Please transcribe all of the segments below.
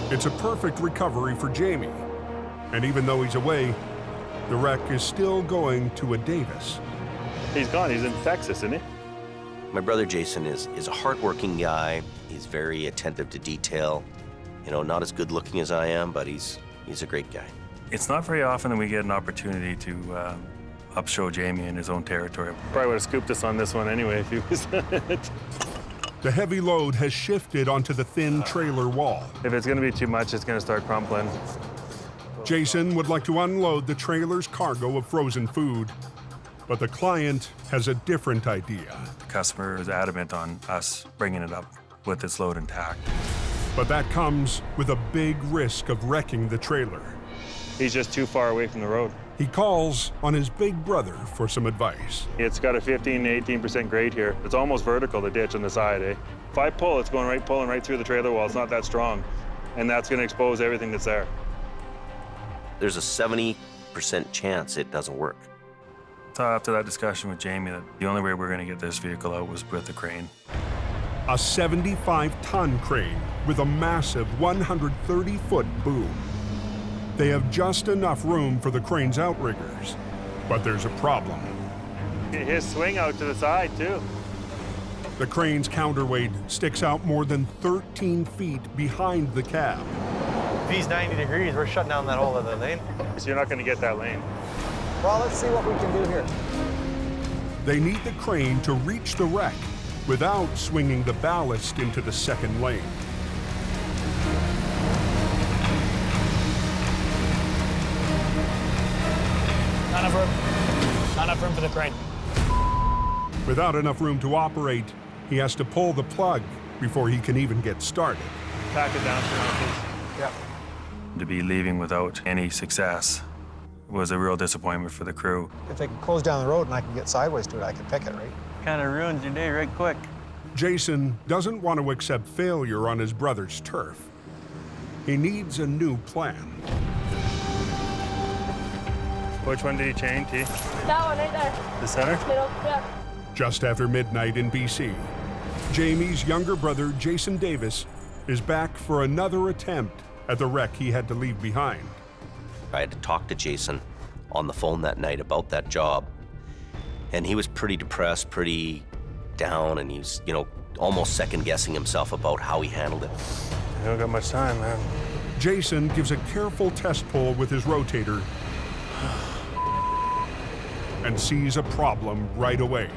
It's a perfect recovery for Jamie. And even though he's away, the wreck is still going to a Davis. He's gone. He's in Texas, isn't he? My brother Jason is a hardworking guy. He's very attentive to detail. You know, not as good looking as I am, but he's a great guy. It's not very often that we get an opportunity to upshow Jamie in his own territory. Probably would have scooped us on this one anyway if he was on it. The heavy load has shifted onto the thin trailer wall. If it's going to be too much, it's going to start crumpling. Jason would like to unload the trailer's cargo of frozen food, but the client has a different idea. The customer is adamant on us bringing it up with its load intact. But that comes with a big risk of wrecking the trailer. He's just too far away from the road. He calls on his big brother for some advice. It's got a 15 to 18% grade here. It's almost vertical, the ditch on the side, eh? If I pull, it's going pulling right through the trailer wall. It's not that strong. And that's going to expose everything that's there. There's a 70% chance it doesn't work. So after that discussion with Jamie, that the only way we're going to get this vehicle out was with the crane. A 75-ton crane with a massive 130-foot boom. They have just enough room for the crane's outriggers, but there's a problem. His swing out to the side, too. The crane's counterweight sticks out more than 13 feet behind the cab. If he's 90 degrees, we're shutting down that whole other lane. So you're not going to get that lane. Well, let's see what we can do here. They need the crane to reach the wreck without swinging the ballast into the second lane. Not enough room. Not enough room for the crane. Without enough room to operate, he has to pull the plug before he can even get started. Pack it down for now, please. Yep. To be leaving without any success was a real disappointment for the crew. If they can close down the road and I can get sideways to it, I can pick it, right? Kind of ruins your day right quick. Jason doesn't want to accept failure on his brother's turf. He needs a new plan. Which one did he chain, T? That one right there. The center? Middle, yeah. Just after midnight in BC, Jamie's younger brother, Jason Davis, is back for another attempt at the wreck he had to leave behind. I had to talk to Jason on the phone that night about that job, and he was pretty depressed, pretty down, and he was, you know, almost second-guessing himself about how he handled it. I don't got much time, man. Jason gives a careful test pull with his rotator and sees a problem right away.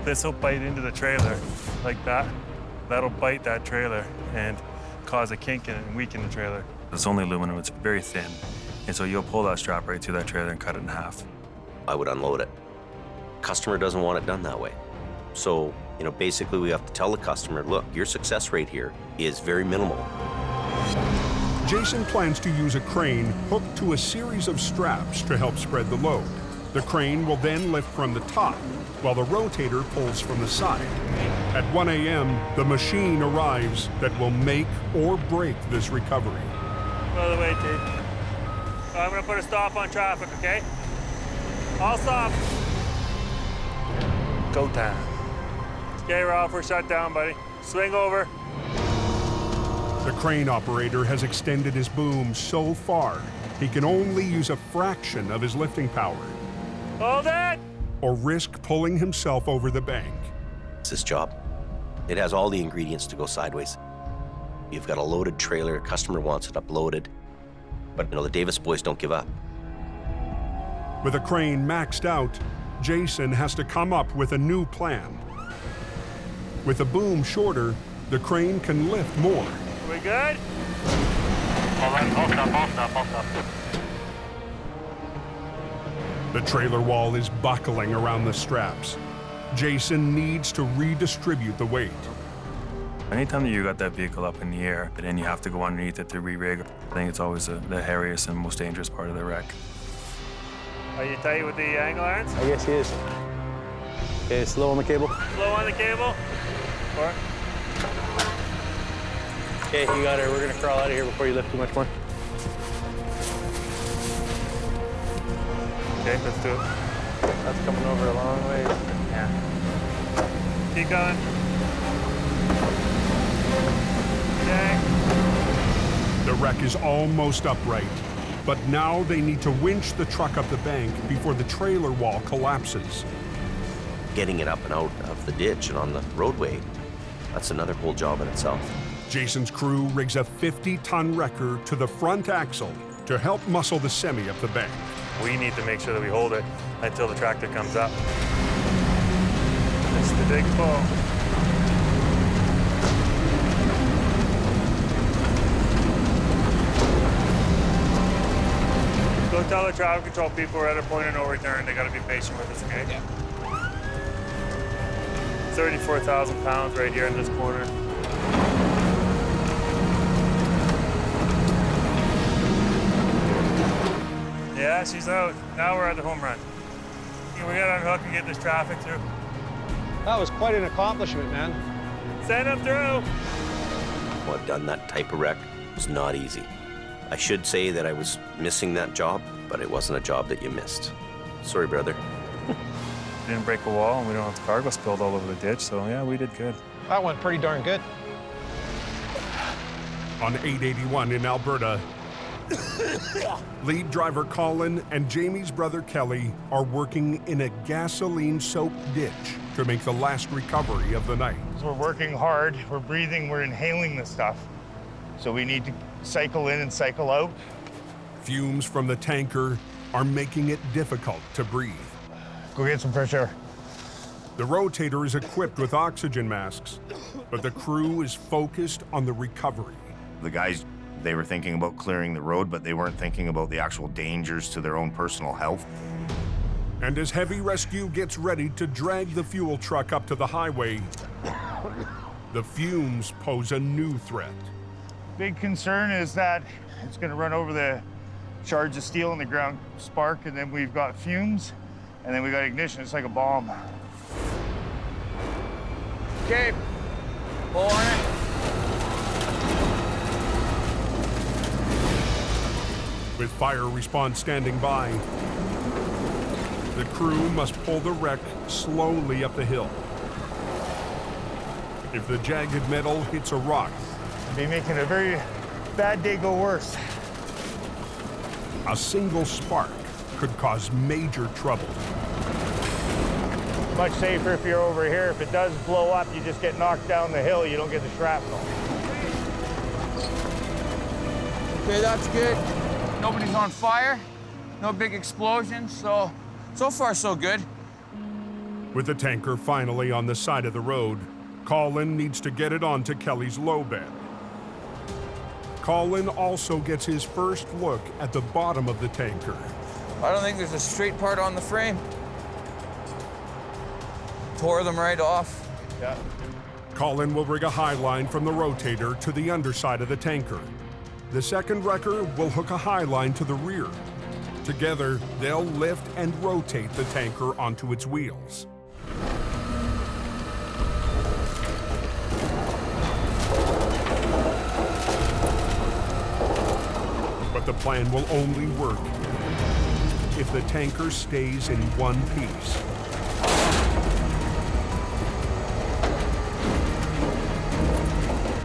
This will bite into the trailer like that. That'll bite that trailer and cause a kink in it and weaken the trailer. It's only aluminum, it's very thin. And so you'll pull that strap right through that trailer and cut it in half. I would unload it. Customer doesn't want it done that way. So, you know, basically we have to tell the customer, look, your success rate here is very minimal. Jason plans to use a crane hooked to a series of straps to help spread the load. The crane will then lift from the top, while the rotator pulls from the side. At 1 a.m., the machine arrives that will make or break this recovery. By the way, T. I'm going to put a stop on traffic, okay? I'll stop. Go time. Okay, Ralph, we're shut down, buddy. Swing over. The crane operator has extended his boom so far, he can only use a fraction of his lifting power, Hold it! or risk pulling himself over the bank. It's his job. It has all the ingredients to go sideways. You've got a loaded trailer, a customer wants it uploaded, but you know, the Davis boys don't give up. With a crane maxed out, Jason has to come up with a new plan. With the boom shorter, the crane can lift more. We good? I'll stop. The trailer wall is buckling around the straps. Jason needs to redistribute the weight. Anytime that you got that vehicle up in the air and you have to go underneath it to re-rig, I think it's always the hairiest and most dangerous part of the wreck. Are you tight with the angle irons? I guess he is. Okay, slow on the cable. Slow on the cable? Or? Okay, you got her. We're gonna crawl out of here before you lift too much more. Okay, let's do it. That's coming over a long way. Yeah. Keep going. Okay. The wreck is almost upright, but now they need to winch the truck up the bank before the trailer wall collapses. Getting it up and out of the ditch and on the roadway, that's another whole job in itself. Jason's crew rigs a 50-ton wrecker to the front axle to help muscle the semi up the bank. We need to make sure that we hold it until the tractor comes up. It's the big pull. Go tell the traffic control people we're at a point of no return. They gotta be patient with us, okay? Yeah. 34,000 pounds right here in this corner. Yeah, she's out. Now we're at the home run. We gotta unhook and get this traffic through. That was quite an accomplishment, man. Send them through. Well, I've done that type of wreck. It was not easy. I should say that I was missing that job, but it wasn't a job that you missed. Sorry, brother. Didn't break a wall, and we don't have the cargo spilled all over the ditch, so yeah, we did good. That went pretty darn good. On 881 in Alberta, lead driver Colin and Jamie's brother Kelly are working in a gasoline-soaked ditch to make the last recovery of the night. We're working hard, we're breathing, we're inhaling the stuff. So we need to cycle in and cycle out. Fumes from the tanker are making it difficult to breathe. Go get some fresh air. The rotator is equipped with oxygen masks, but the crew is focused on the recovery. The guys, they were thinking about clearing the road, but they weren't thinking about the actual dangers to their own personal health. And as heavy rescue gets ready to drag the fuel truck up to the highway, the fumes pose a new threat. Big concern is that it's gonna run over the shards of steel in the ground, spark, and then we've got fumes, and then we got ignition. It's like a bomb. Okay. Pull on it. With fire response standing by, the crew must pull the wreck slowly up the hill. If the jagged metal hits a rock, Be making a very bad day go worse. a single spark could cause major trouble. Much safer if you're over here. If it does blow up, you just get knocked down the hill. You don't get the shrapnel. Okay, that's good. Nobody's on fire. No big explosions, so far so good. With the tanker finally on the side of the road, Colin needs to get it onto Kelly's low bed. Colin also gets his first look at the bottom of the tanker. I don't think there's a straight part on the frame. Tore them right off. Yeah. Colin will rig a high line from the rotator to the underside of the tanker. The second wrecker will hook a high line to the rear. Together, they'll lift and rotate the tanker onto its wheels. But the plan will only work if the tanker stays in one piece.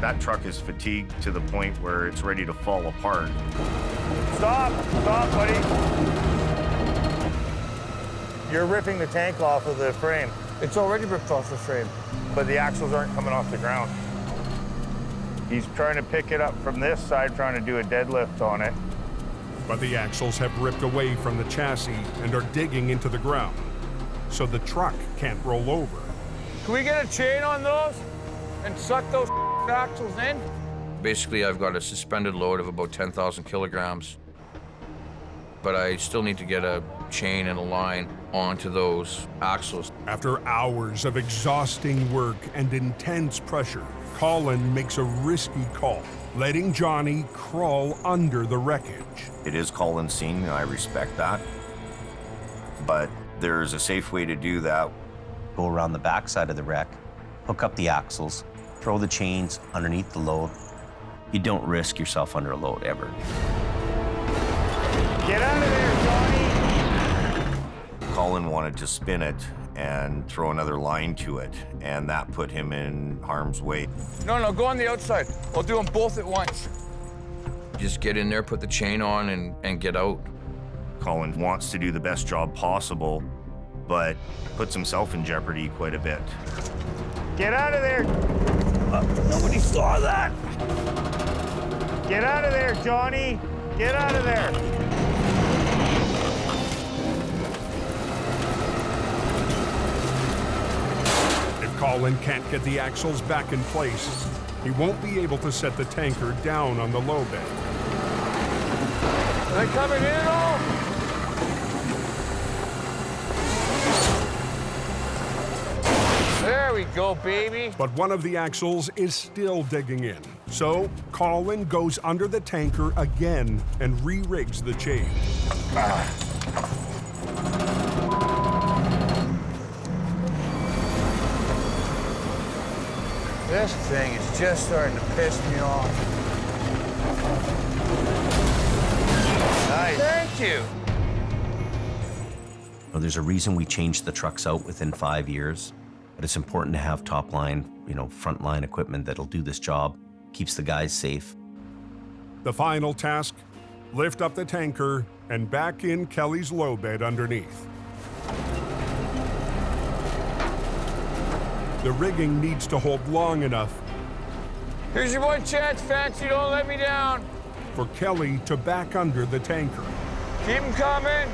That truck is fatigued to the point where it's ready to fall apart. Stop, buddy. You're ripping the tank off of the frame, It's already ripped off the frame. but the axles aren't coming off the ground. He's trying to pick it up from this side, trying to do a deadlift on it. But the axles have ripped away from the chassis and are digging into the ground, so the truck can't roll over. Can we get a chain on those and suck those axles in? Basically, I've got a suspended load of about 10,000 kilograms, but I still need to get a chain and a line onto those axles. After hours of exhausting work and intense pressure, Colin makes a risky call, letting Johnny crawl under the wreckage. It is Colin's scene, and I respect that. But there's a safe way to do that. Go around the backside of the wreck, hook up the axles, throw the chains underneath the load. You don't risk yourself under a load ever. Get out of there, Johnny! Colin wanted to spin it and throw another line to it, and that put him in harm's way. No, go on the outside. I'll do them both at once. Just get in there, put the chain on, and get out. Colin wants to do the best job possible, but puts himself in jeopardy quite a bit. Get out of there! Nobody saw that! Get out of there, Johnny! Get out of there! If Colin can't get the axles back in place, he won't be able to set the tanker down on the low bed. Are they coming in at all? There we go, baby. But one of the axles is still digging in. So Colin goes under the tanker again and re-rigs the chain. This thing is just starting to piss me off. Nice. Thank you. Well, there's a reason we changed the trucks out within 5 years, but it's important to have top line, front line equipment that'll do this job, keeps the guys safe. The final task, lift up the tanker and back in Kelly's low bed underneath. The rigging needs to hold long enough Here's your one chance, Fancy. Don't let me down. for Kelly to back under the tanker. Keep him coming.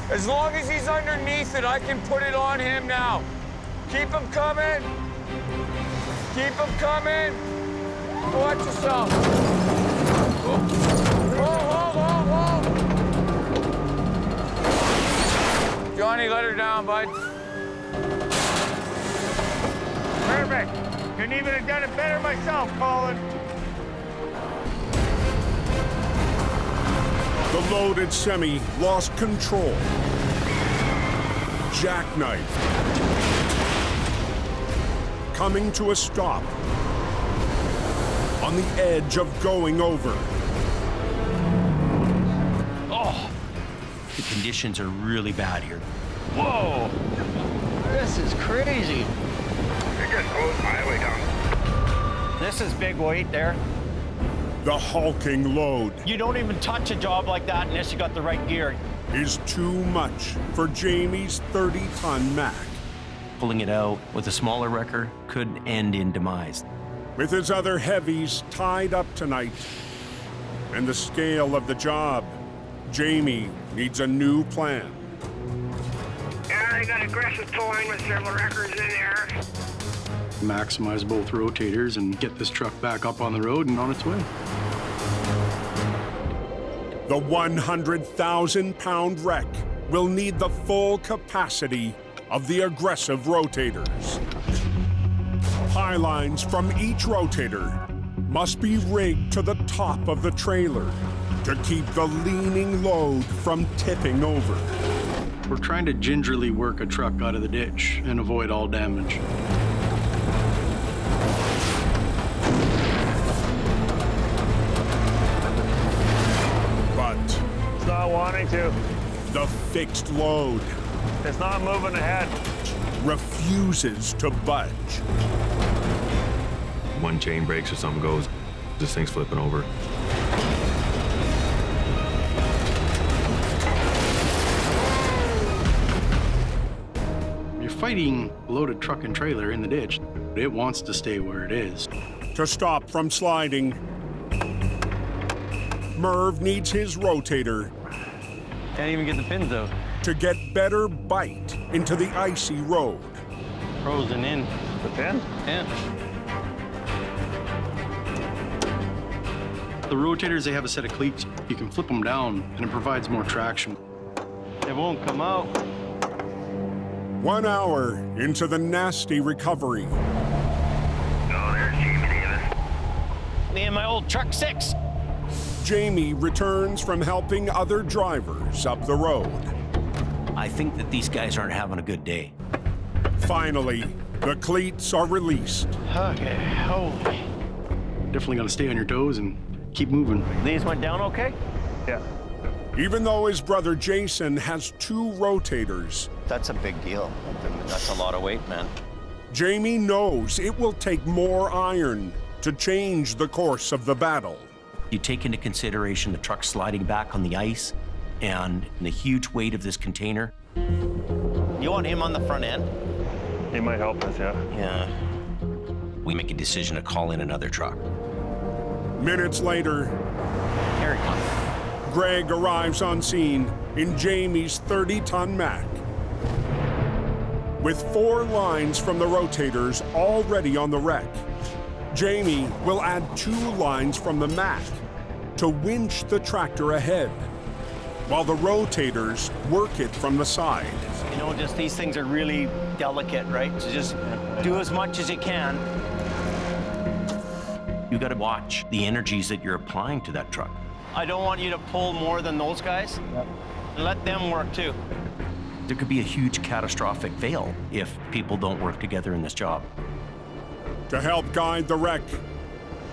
As long as he's underneath it, I can put it on him now. Keep him coming. Keep him coming. Watch yourself. Whoa, whoa, whoa, whoa. Johnny, let her down, bud. Perfect. Couldn't even have done it better myself, Colin. The loaded semi lost control. Jackknife. Coming to a stop. On the edge of going over. Oh, the conditions are really bad here. Whoa! This is crazy. They just closed highway down. This is big weight there. The hulking load You don't even touch a job like that unless you got the right gear. is too much for Jamie's 30-ton Mac. Pulling it out with a smaller wrecker could end in demise. With his other heavies tied up tonight and the scale of the job, Jamie needs a new plan. Yeah, they got aggressive towing with several records in there. Maximize both rotators and get this truck back up on the road and on its way. The 100,000-pound wreck will need the full capacity of the aggressive rotators. Pylines from each rotator must be rigged to the top of the trailer to keep the leaning load from tipping over. We're trying to gingerly work a truck out of the ditch and avoid all damage. But It's not wanting to. the fixed load It's not moving ahead. refuses to budge. One chain breaks or something goes, this thing's flipping over. You're fighting a loaded truck and trailer in the ditch. It wants to stay where it is. To stop from sliding, Merv needs his rotator Can't even get the pins out. to get better bite into the icy road. Frozen in. The pin? Yeah. The rotators, they have a set of cleats. You can flip them down and it provides more traction. It won't come out. 1 hour into the nasty recovery, Oh, there's Jamie Davis. Me and my old truck 6. Jamie returns from helping other drivers up the road. I think that these guys aren't having a good day. Finally, the cleats are released. Okay, holy. Definitely got to stay on your toes and keep moving. These went down okay? Yeah. Even though his brother Jason has 2 rotators, That's a big deal. That's a lot of weight, man. Jamie knows it will take more iron to change the course of the battle. You take into consideration the truck sliding back on the ice and the huge weight of this container. You want him on the front end? He might help us, yeah. Yeah. We make a decision to call in another truck. Minutes later, Here he comes. Greg arrives on scene in Jamie's 30-ton Mack. With 4 lines from the rotators already on the wreck, Jamie will add 2 lines from the Mack to winch the tractor ahead, while the rotators work it from the side. You know, just these things are really delicate, right? So just do as much as you can. You got to watch the energies that you're applying to that truck. I don't want you to pull more than those guys. Let them work too. There could be a huge catastrophic fail if people don't work together in this job. To help guide the wreck,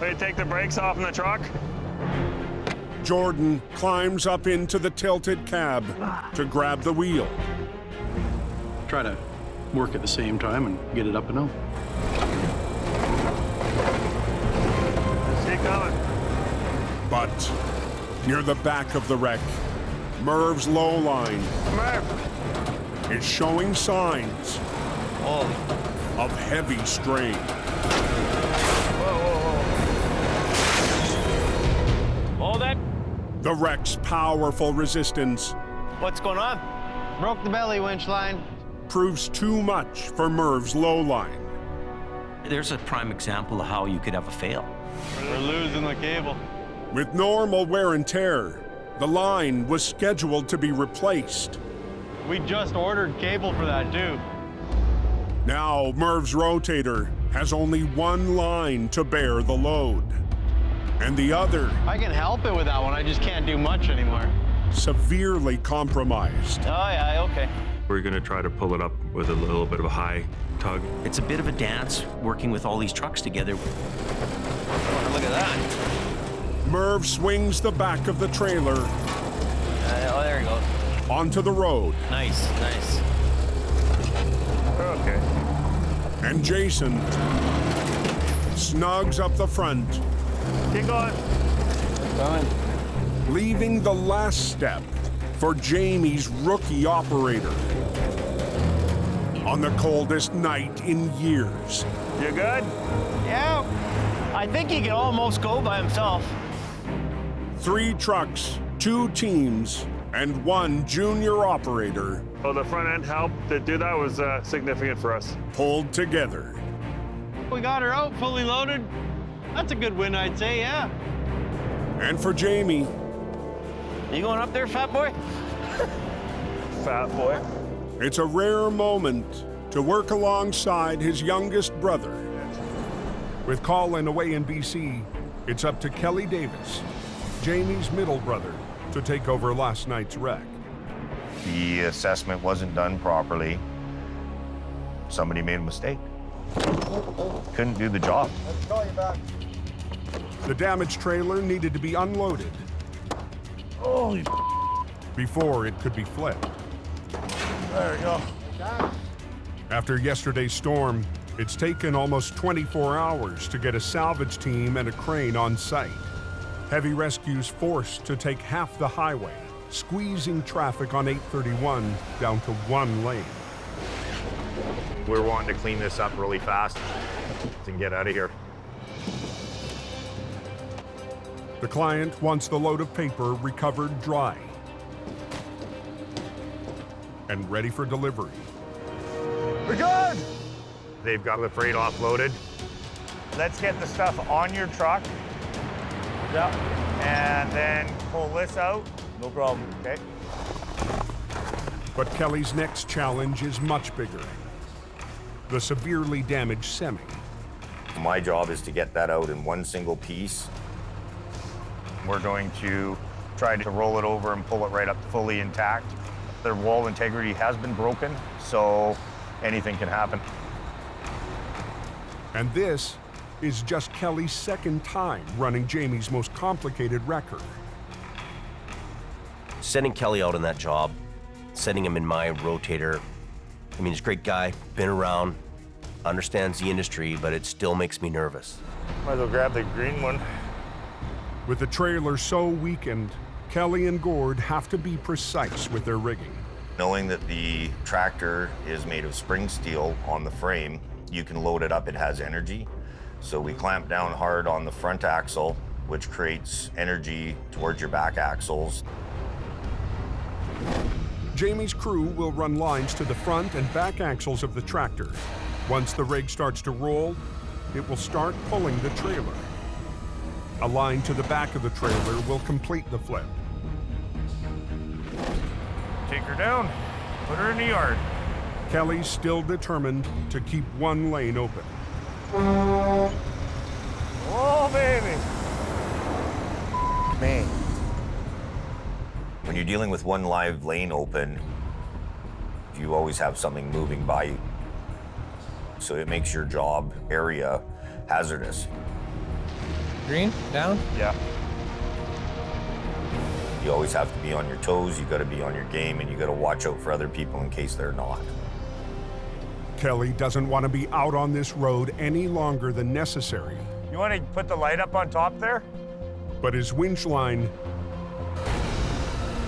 Will you take the brakes off in the truck? Jordan climbs up into the tilted cab to grab the wheel. Try to work at the same time and get it up and out. See coming. But near the back of the wreck, Merv's low line is showing signs of heavy strain. Hold it. The wreck's powerful resistance What's going on? Broke the belly winch line. proves too much for Merv's low line. There's a prime example of how you could have a fail. We're losing the cable. With normal wear and tear, the line was scheduled to be replaced. We just ordered cable for that too. Now Merv's rotator has only 1 line to bear the load, and the other I can help it with that one. I just can't do much anymore. severely compromised. Oh yeah, okay. We're gonna try to pull it up with a little bit of a high tug. It's a bit of a dance working with all these trucks together. Look at that. Merv swings the back of the trailer Oh, there he goes. onto the road, Nice, nice. Okay. and Jason snugs up the front, Keep going. leaving the last step for Jamie's rookie operator. On the coldest night in years, You good? Yeah. I think he can almost go by himself. 3 trucks, 2 teams, and 1 junior operator Well, the front end help to do that was significant for us. pulled together. We got her out fully loaded. That's a good win, I'd say, yeah. And for Jamie, You going up there, fat boy? Fat boy. it's a rare moment to work alongside his youngest brother. With Colin away in BC, it's up to Kelly Davis, Jamie's middle brother, to take over last night's wreck. The assessment wasn't done properly. Somebody made a mistake. Couldn't do the job. The damaged trailer needed to be unloaded before it could be flipped. There we go. After yesterday's storm, it's taken almost 24 hours to get a salvage team and a crane on site. Heavy rescues forced to take half the highway, squeezing traffic on 831 down to 1 lane. We're wanting to clean this up really fast and get out of here. The client wants the load of paper recovered dry and ready for delivery. We're good. They've got the freight offloaded. Let's get the stuff on your truck. Yep. And then pull this out. No problem. Okay. But Kelly's next challenge is much bigger. The severely damaged semi. My job is to get that out in one single piece. We're going to try to roll it over and pull it right up fully intact. Their wall integrity has been broken, so anything can happen. And this is just Kelly's second time running Jamie's most complicated record. Sending Kelly out on that job, sending him in my rotator, I mean, he's a great guy, been around, understands the industry, but it still makes me nervous. Might as well grab the green one. With the trailer so weakened, Kelly and Gord have to be precise with their rigging. Knowing that the tractor is made of spring steel on the frame, you can load it up, it has energy. So we clamp down hard on the front axle, which creates energy towards your back axles. Jamie's crew will run lines to the front and back axles of the tractor. Once the rig starts to roll, it will start pulling the trailer. A line to the back of the trailer will complete the flip. Take her down, put her in the yard. Kelly's still determined to keep one lane open. Oh, baby. Man. When you're dealing with one live lane open, you always have something moving by you. So it makes your job area hazardous. Green, down? Yeah. You always have to be on your toes, you gotta be on your game, and you gotta watch out for other people in case they're not. Kelly doesn't want to be out on this road any longer than necessary. You want to put the light up on top there? But his winch line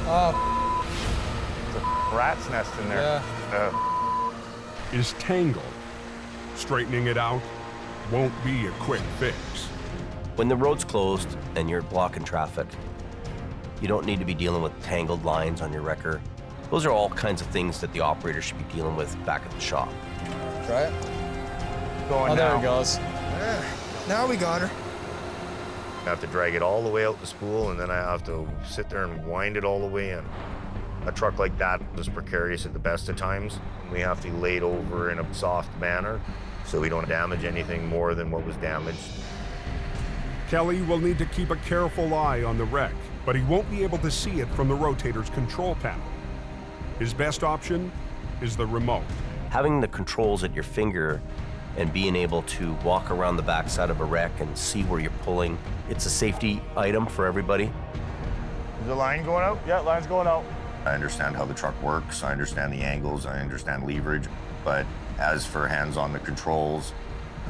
It's a rat's nest in there. Yeah. is tangled. Straightening it out won't be a quick fix. When the road's closed and you're blocking traffic, you don't need to be dealing with tangled lines on your wrecker. Those are all kinds of things that the operator should be dealing with back at the shop. Try it. Going Oh, there now. it goes. Now we got her. I have to drag it all the way out the spool, and then I have to sit there and wind it all the way in. A truck like that is precarious at the best of times. We have to lay it over in a soft manner so we don't damage anything more than what was damaged. Kelly will need to keep a careful eye on the wreck, but he won't be able to see it from the rotator's control panel. His best option is the remote. Having the controls at your finger and being able to walk around the backside of a wreck and see where you're pulling, it's a safety item for everybody. Is the line going out? Yeah, line's going out. I understand how the truck works, I understand the angles, I understand leverage, but as for hands on the controls,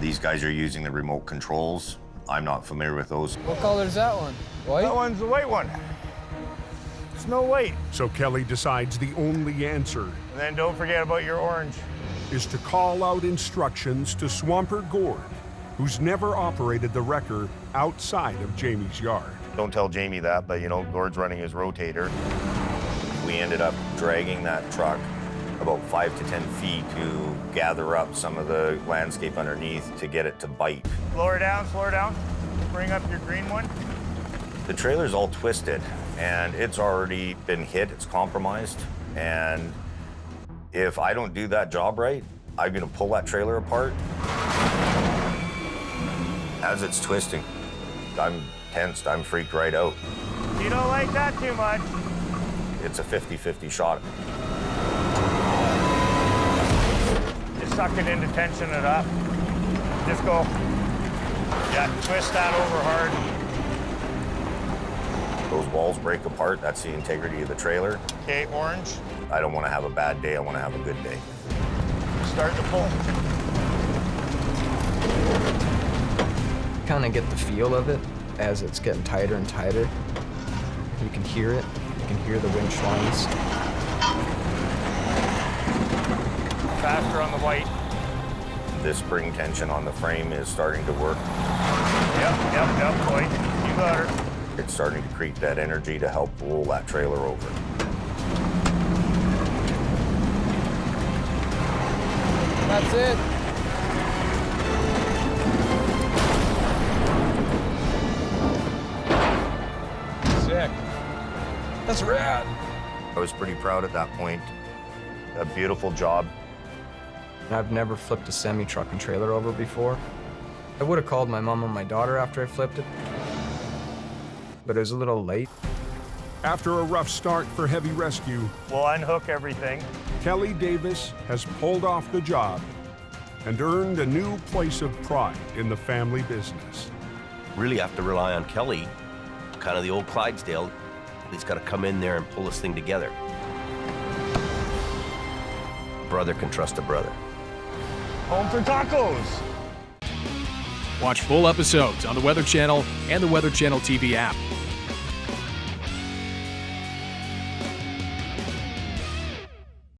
these guys are using the remote controls. I'm not familiar with those. What color is that one? White? That one's the white one. It's no white. So Kelly decides the only answer And then don't forget about your orange. is to call out instructions to Swamper Gord, who's never operated the wrecker outside of Jamie's yard. Don't tell Jamie that, but you know, Gord's running his rotator. We ended up dragging that truck about 5 to 10 feet to gather up some of the landscape underneath to get it to bite. Slow her down, slow her down. Bring up your green one. The trailer's all twisted and it's already been hit, it's compromised. And if I don't do that job right, I'm gonna pull that trailer apart. As it's twisting, I'm tensed, I'm freaked right out. You don't like that too much. It's a 50-50 shot. Just suck it into tension it up. Just go. Yeah, twist that over hard. Those walls break apart, that's the integrity of the trailer. Okay, orange. I don't want to have a bad day, I want to have a good day. Start to pull. Kind of get the feel of it as it's getting tighter and tighter. You can hear it. You can hear the winch lines. Faster on the white. The spring tension on the frame is starting to work. Yep, white. You got her. It's starting to create that energy to help roll that trailer over. That's it. Sick. That's rad. I was pretty proud at that point. A beautiful job. I've never flipped a semi-truck and trailer over before. I would have called my mom and my daughter after I flipped it, but it was a little late. After a rough start for heavy rescue, We'll unhook everything. Kelly Davis has pulled off the job and earned a new place of pride in the family business. Really have to rely on Kelly, kind of the old Clydesdale. He's got to come in there and pull this thing together. Brother can trust a brother. Home for tacos. Watch full episodes on the Weather Channel and the Weather Channel TV app.